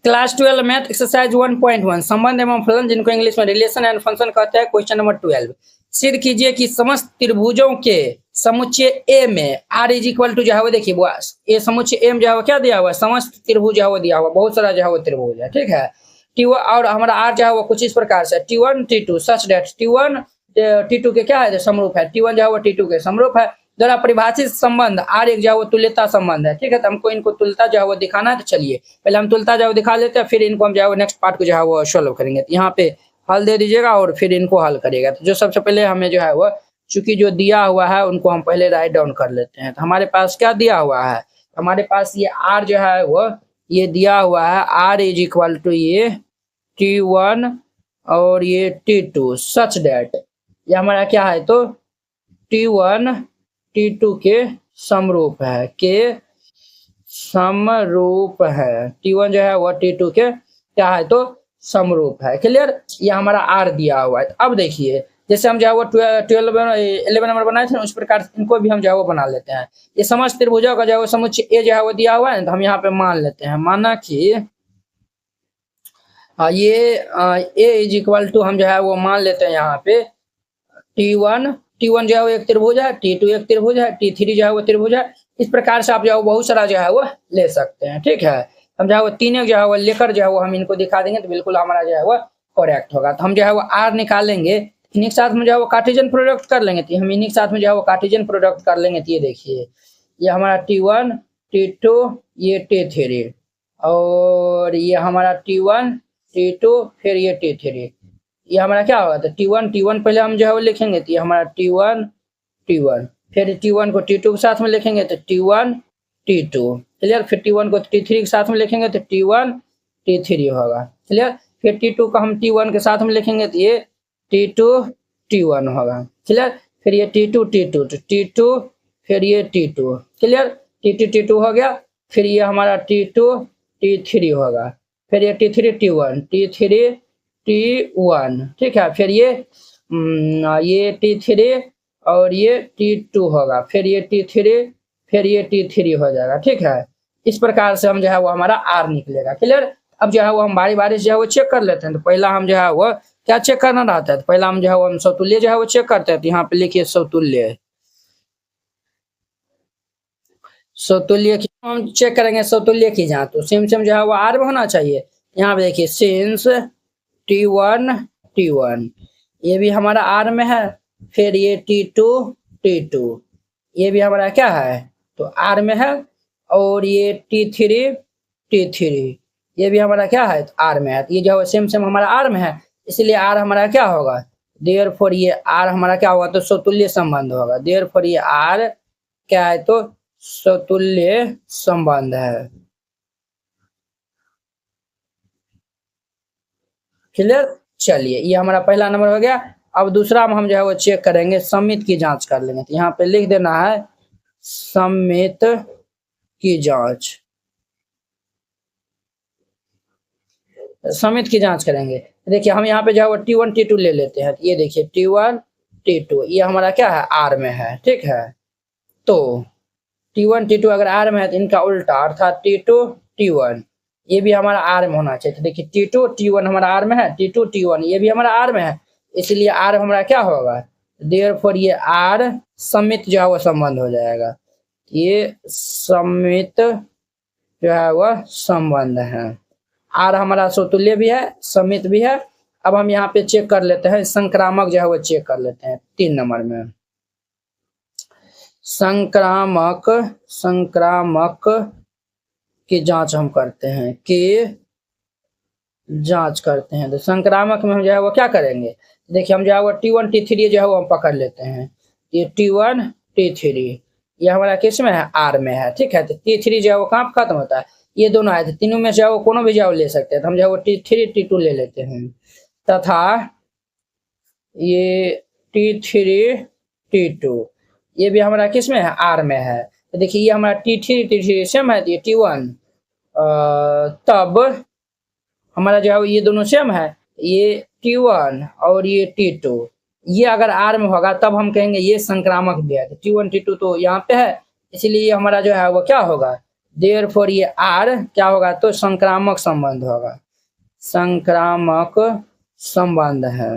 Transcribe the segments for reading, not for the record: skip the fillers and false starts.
Class 12 math exercise 1.1 संबंध एवं फलन जिनको इंग्लिश में रिलेशन एंड फंक्शन कहते हैं। क्वेश्चन नंबर 12 सिद्ध कीजिए कि समस्त त्रिभुजों के समुच्चय ए में आर इज इक्वल टू जो है वो देखिए वो ये समुच्चय एम जो है वो क्या दिया हुआ है, समस्त त्रिभुज है वो दिया हुआ, बहुत सारा जो है वो त्रिभुज है, ठीक है। T1 और हमारा आर जो है वो कुछ इस प्रकार से T1 T2 सच डेट T1 T2 के क्या है समरूप है, T1 जो है वो T2 के समरूप है। द्वारा परिभाषित संबंध आर एक जो है वो तुल्यता संबंध है, ठीक है। तो हमको इनको तुल्यता जो है वो दिखाना है, तो चलिए पहले हम तुल्यता जो है दिखा लेते हैं, फिर इनको हम जो है वो नेक्स्ट पार्ट को जो है वो सॉल्व करेंगे। तो यहाँ पे हल दे दीजिएगा और फिर इनको हल करिएगा। तो जो सबसे पहले हमें जो है वो चूंकि जो दिया हुआ है उनको हम पहले राइट डाउन कर लेते हैं। तो हमारे पास क्या दिया हुआ है, हमारे पास ये आर जो है वो ये दिया हुआ है, आर इज इक्वल टू ये T1 और ये T2 सच डेट ये हमारा क्या है, तो T1 T2 के समरूप है, के समरूप है। T1 जो है वह T2 के क्या है, तो समरूप है। क्लियर, ये हमारा आर दिया हुआ है। अब देखिए जैसे हम जो है वो 11 नंबर बनाए थे उस प्रकार इनको भी हम जो है वो बना लेते हैं। ये समस्त त्रिभुजों का जो है वो समुच्चय ए जो है वो दिया हुआ है, तो हम यहाँ पे मान लेते हैं, माना कि ये ए इज इक्वल टू हम जो है वो मान लेते हैं यहाँ पे T1 जो है वो एक त्रिभुज है, T2 एक त्रिभुज है, T3 जो है वो त्रिभुज है। इस प्रकार से आप जो है वो बहुत सारा जो है वो ले सकते हैं, ठीक है। हम जो है वो तीन जो है वो लेकर जो है वो हम इनको दिखा देंगे तो बिल्कुल हमारा जो है वो करेक्ट होगा। तो हम जो है वो आर निकालेंगे, इन्हीं के साथ में जो है वो कार्टेशियन प्रोडक्ट कर लेंगे, तो हम इन्हीं के साथ में जो है वो कार्टेशियन प्रोडक्ट कर लेंगे। तो ये देखिए ये हमारा T1 T2 ये T3 और ये हमारा T1 T2 फिर ये T3, ये हमारा क्या होगा, तो T1 पहले हम जो है वो लिखेंगे, तो ये हमारा T1 फिर T1 को T2 के साथ में लिखेंगे तो T1 T2 क्लियर, फिर T1 को T3 के साथ में लिखेंगे तो T1 T3 होगा क्लियर, फिर T2 को हम T1 के साथ में लिखेंगे तो ये T2 T1 होगा क्लियर, फिर ये T2 T2 फिर ये T2 क्लियर, T2 हो गया, फिर ये हमारा T2 T3 होगा, फिर ये T3 T1 ठीक है, फिर ये T3 और ये T2 होगा, फिर ये T3 फिर ये T3 हो जाएगा, ठीक है। इस प्रकार से हम जो है वो हमारा आर निकलेगा क्लियर। अब जो है वो हम बारी बारी से जो है वो चेक कर लेते हैं। तो पहला हम जो है वो क्या चेक करना रहता है, तो पहला हम जो है वो हम समतुल्य जो है वो चेक करते हैं। तो यहाँ पे लिखिए समतुल्य की हम चेक करेंगे समतुल्य की जांच, तो सेम जो है वो आर में होना चाहिए। यहाँ पे देखिए सिंस T1 ये भी हमारा आर में है, फिर ये T2 ये भी हमारा क्या है, तो आर में है, और ये T3 ये भी हमारा क्या है, तो आर में है। तो ये जो है सेम हमारा आर में है, इसलिए आर हमारा क्या होगा, देयरफॉर ये आर हमारा क्या होगा, तो समतुल्य संबंध होगा। देयरफॉर ये आर क्या है, तो समतुल्य संबंध है क्लियर। चलिए ये हमारा पहला नंबर हो गया। अब दूसरा हम जो है वो चेक करेंगे, सममित की जांच कर लेंगे। तो यहाँ पे लिख देना है सममित की जांच, सममित की जांच करेंगे। देखिए हम यहाँ पे जो है वो T1 T2 ले लेते हैं। ये देखिए T1 T2 ये हमारा क्या है, आर में है, ठीक है। तो T1 T2 अगर आर में है तो इनका उल्टा अर्थात T2 T1 ये भी हमारा आर में होना चाहिए। तो देखिए T2 T1 हमारा आर में है, T2 T1 ये भी हमारा आर में है, इसलिए आर हमारा क्या होगा, देयरफॉर ये आर सममित जो है वो संबंध हो जाएगा। ये सममित जो है वह संबंध है, आर हमारा समतुल्य भी है, सममित भी है। अब हम यहाँ पे चेक कर लेते हैं, संक्रामक जो है वो चेक कर लेते हैं 3 नंबर में। संक्रामक की जांच हम करते हैं, तो संक्रामक में हम जो है वो क्या करेंगे, देखिए हम जो है वो T1 T3 जो है वो हम पकड़ लेते हैं। ये T1 T3 ये हमारा किस में है, आर में है, ठीक है। तो T3 जो है वो कहाँ खत्म होता है, ये दोनों आए थे, तीनों में जो है वो कोनो भी जो ले सकते हैं। तो हम जो है वो T3 T2 ले लेते हैं, तथा ये T3 T2 ये भी हमारा किस में है, आर में है। तो देखिए ये हमारा T3 सेम है, ये T1 तब हमारा जो है ये दोनों सेम है, ये T1 और ये T2 ये अगर आर में होगा तब हम कहेंगे ये संक्रामक भी है। तो T1 T2 तो यहाँ पे है, इसलिए हमारा जो है वो क्या होगा, देयरफॉर ये आर क्या होगा, तो संक्रामक संबंध होगा, संक्रामक संबंध है।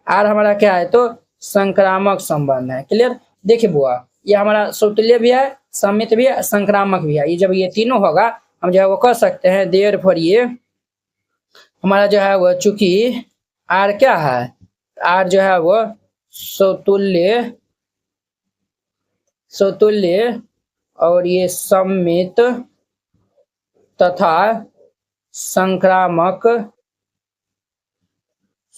आर हमारा क्या है, तो संक्रामक संबंध है। क्लियर। देखिए बुआ, ये हमारा सौतुल्य भी है, समित भी है, संक्रामक भी है। ये जब ये तीनों होगा हम जो है वो कह सकते हैं देयरफॉर ये हमारा जो है वो, चूंकि आर क्या है, आर जो है वो सौतुल्य, सौतुल्य और ये सम्मित तथा संक्रामक,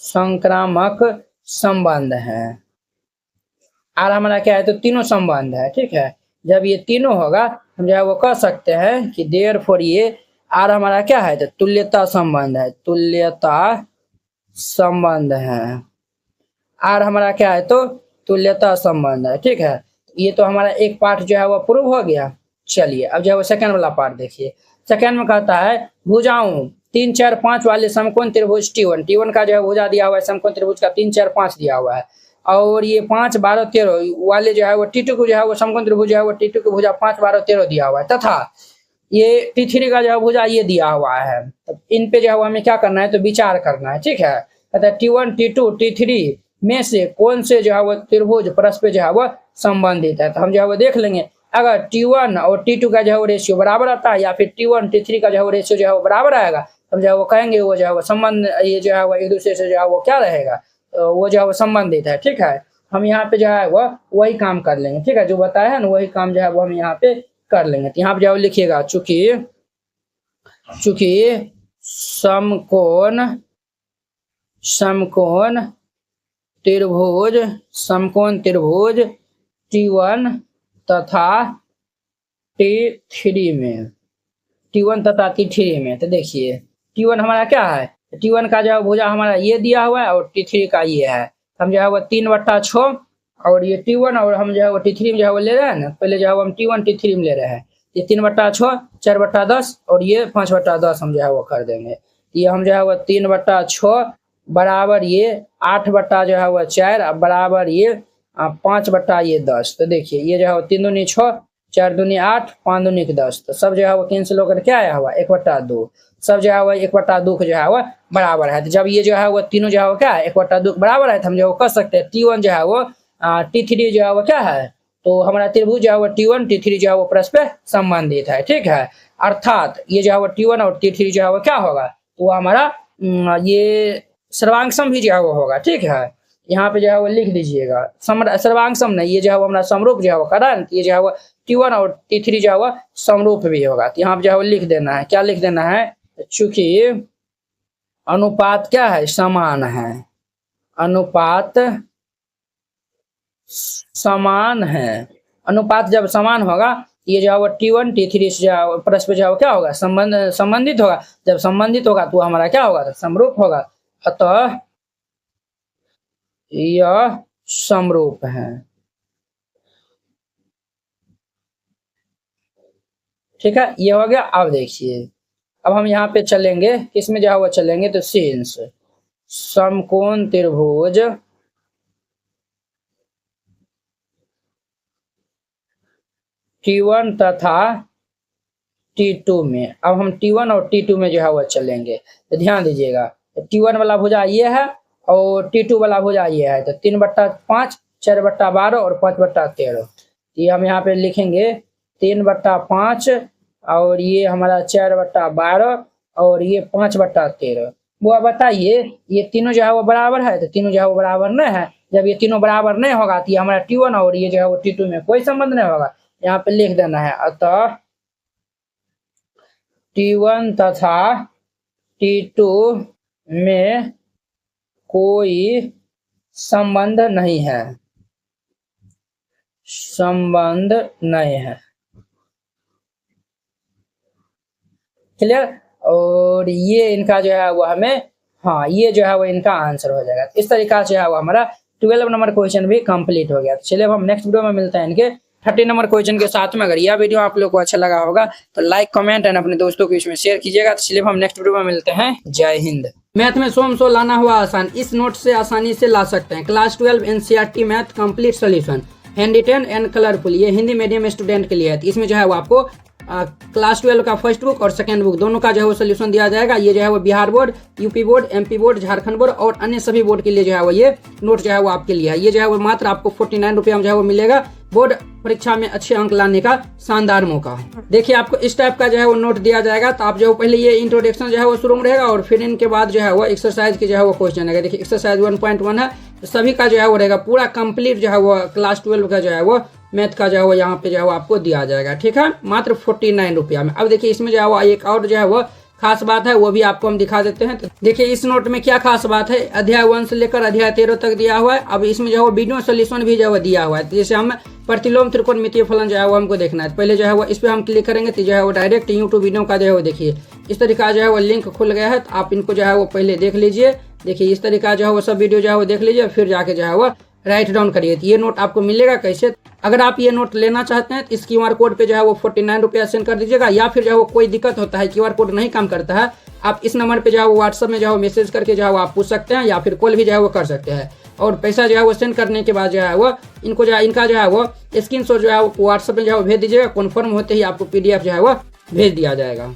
संक्रामक संबंध है। आर हमारा क्या है, तो तीनों संबंध है। ठीक है, जब ये तीनों होगा हम जो है वो कह सकते हैं कि देयरफॉर ये आर हमारा क्या है, तो तुल्यता संबंध है, तुल्यता संबंध है। आर हमारा क्या है, तो तुल्यता संबंध है। ठीक है, ये तो हमारा एक पार्ट जो है वो प्रूव हो गया। चलिए अब जो है वो सेकंड वाला पार्ट देखिए। सेकंड में कहता है भुजाओं 3, 4, 5 वाले समकोण त्रिभुज T1, T1 का जो है भुजा दिया हुआ है, समकोण त्रिभुज का 3, 4, 5 दिया हुआ है। और ये 5, 12, 13 वाले जो है वो T2 को जो है वो समकोण त्रिभुज जो है वो T2 की भुजा 5, 12, 13 दिया हुआ है, तथा ये T3 का जो है भुजा ये दिया हुआ है। तो इन पे जो है हमें क्या करना है, तो विचार करना है। ठीक है, कहता है T1, T2, T3 में से कौन से जो है वो त्रिभुज परस्पर जो है वो संबंधित है। तो हम जो है वो देख लेंगे, अगर T1 और T2 का जो है वो रेशियो बराबर आता है, या फिर T1 T3 का जो है वो रेशियो जो है वो बराबर आएगा, हम जो है वो कहेंगे वो जो है वो संबंध, ये जो है वो एक दूसरे से जो है वो क्या रहेगा, तो वो जो है वो संबंधित है। ठीक है, हम यहाँ पे जो है वो वही काम कर लेंगे। ठीक है, जो बताया है ना वही काम जो है वो हम यहाँ पे कर लेंगे। तो यहाँ पे जो है लिखिएगा, चूंकि समकोण, समकोण त्रिभुज, समकोण त्रिभुज T1 तथा T3 में, T1 तथा T3 में, तो देखिए T1 हमारा क्या है, T1 का जो है भुजा हमारा ये दिया हुआ है और T3 का ये है। हम जो है वो 3/6 और ये T1 और हम जो है वो T3 में जो है वो ले रहे हैं ना, पहले जो है वो हम T1 T3 में ले रहे हैं। ये 3/6, 4/10 और ये 5/10 हम जो है वो कर देंगे। ये हम जो है वो 3/6 बराबर ये 8 जो है वो 4 बराबर ये 5/10। तो देखिए ये जो है वो 3 दूनी 6, 4 दूनी 8, 5 दूनी 10। तो सब जो है वो कैंसिल होकर क्या आया हुआ 1/2। सब जो है वो 1/2 जो है वो बराबर है। तो जब ये जो है वो तीनों जो है वो क्या है 1/2 बराबर है, तो हम जो कह सकते हैं T1 जो है वो T3 जो है वो क्या है, तो हमारा त्रिभुज जो है वो T1 T3 जो है वो परस्पर संबंधित है। ठीक है, अर्थात ये जो है वो T1 और T3 जो है वो क्या होगा, तो हमारा ये सर्वांगसम भी जो है वो होगा। ठीक है, यहाँ पे जो है वो लिख दीजिएगा, सर्वांगसम नहीं, ये जो है वो हमारा समरूप जो है वो करा, ये जो है वो T1 और T3 जो है वो समरूप भी होगा। तो यहाँ पे जो है वो लिख देना है, क्या लिख देना है, चूंकि अनुपात क्या है, समान है, अनुपात समान है। अनुपात जब समान होगा ये जो है वो T1 T3 से जो है परस्पर जो है वो क्या होगा, संबंधित होगा। जब संबंधित होगा तो हमारा क्या होगा, समरूप होगा। अतः यह समरूप है। ठीक है, ये हो गया। अब देखिए, अब हम यहाँ पे चलेंगे, किसमें जो है वो चलेंगे, तो सिंस समकोण त्रिभुज T1 तथा T2 में। अब हम T1 और T2 में जो है वो चलेंगे, तो ध्यान दीजिएगा, T1 वाला भुजा ये है और T2 वाला भुजा ये है। तो 3/5, 4/12 और 5/13। ये हम यहाँ पे लिखेंगे 3/5 और ये हमारा 4/12 और ये 5/13। वो बताइए ये तीनों जो है वो बराबर है, तो तीनों जो है वो बराबर नहीं है। जब ये तीनों बराबर नहीं होगा तो ये हमारा T1 और ये जो है वो T2 में कोई संबंध नहीं होगा। यहाँ पे लिख देना है, अतः T1 तथा T2 में कोई संबंध नहीं है, संबंध नहीं है। क्लियर। और ये इनका जो है वो हमें, हाँ ये जो है वो इनका आंसर हो जाएगा। इस तरीका से जो है वो हमारा 12 नंबर क्वेश्चन भी कंप्लीट हो गया। चलिए अब हम नेक्स्ट वीडियो में मिलते हैं इनके 30 नंबर क्वेश्चन के साथ में। अगर यह वीडियो आप लोग को अच्छा लगा होगा तो लाइक, कमेंट एंड अपने दोस्तों को इसमें शेयर कीजिएगा। तो चलिए हम नेक्स्ट वीडियो में मिलते हैं। जय हिंद। मैथ में 100 लाना हुआ आसान, इस नोट से आसानी से ला सकते हैं। Class 12 NCERT math complete solution, hand written and colourful, ये हिंदी मीडियम स्टूडेंट के लिए है। इसमें जो है वो आपको क्लास 12 का फर्स्ट बुक और सेकंड बुक दोनों का जो है वो सोल्यूशन दिया जाएगा। ये जो है वो Bihar board, UP board, MP board, Jharkhand board और अन्य सभी बोर्ड के लिए जो है वो ये नोट जो है वो आपके लिए है। ये जो है वो मात्र आपको 49 रुपये में जो है वो मिलेगा। बोर्ड परीक्षा में अच्छे अंक लाने का शानदार मौका। देखिए आपको इस टाइप का जो है वो नोट दिया जाएगा। तो आप जो है पहले ये इंट्रोडक्शन जो है वो शुरू में रहेगा और फिर इनके बाद जो है वो एक्सरसाइज की जो है वो क्वेश्चन रहेगा। देखिए एक्सरसाइज 1.1 है, तो सभी का जो है वो रहेगा पूरा कंप्लीट जो है वो क्लास 12 का जो है वो मैथ का जो है वो यहाँ पे जो है वो आपको दिया जाएगा। ठीक है, मात्र 49 रुपया में। अब देखिए इसमें जो है वो एक और जो है वो खास बात है, वो भी आपको हम दिखा देते हैं। तो देखिए इस नोट में क्या खास बात है, अध्याय 1 से लेकर अध्याय 13 तक दिया हुआ है। अब इसमें जो है वो वीडियो सोल्यूशन भी जो है दिया हुआ है। तो जैसे हम प्रतिलोम त्रिकोणमितीय फलन जो है वो हमको देखना है, पहले जो है वो इस पे हम क्लिक करेंगे तो जो है वो डायरेक्ट यूट्यूब वीडियो का जो है वो देखिए इस तरीका जो है वो लिंक खुल गया है। तो आप इनको जो है वो पहले देख लीजिए। देखिए इस तरीका जो है वो सब वीडियो जो है वो देख लीजिए, फिर जाके जो है वो राइट डाउन करिए। तो ये नोट आपको मिलेगा कैसे, अगर आप ये नोट लेना चाहते हैं तो इस QR कोड पे जो है वो 49 रुपया सेंड कर दीजिएगा। या फिर जो है वो कोई दिक्कत होता है, QR कोड नहीं काम करता है, आप इस नंबर पे जो है वो व्हाट्सएप में जो है मैसेज करके जो है वो आप पूछ सकते हैं, या फिर कॉल भी जो है वो कर सकते हैं। और पैसा जो है वो सेंड करने के बाद जो है वो इनको जो है इनका जो है वो स्क्रीनशॉट जो है वो व्हाट्सएप में जो है वो भेज दीजिएगा। कन्फर्म होते ही आपको PDF जो है वो भेज दिया जाएगा।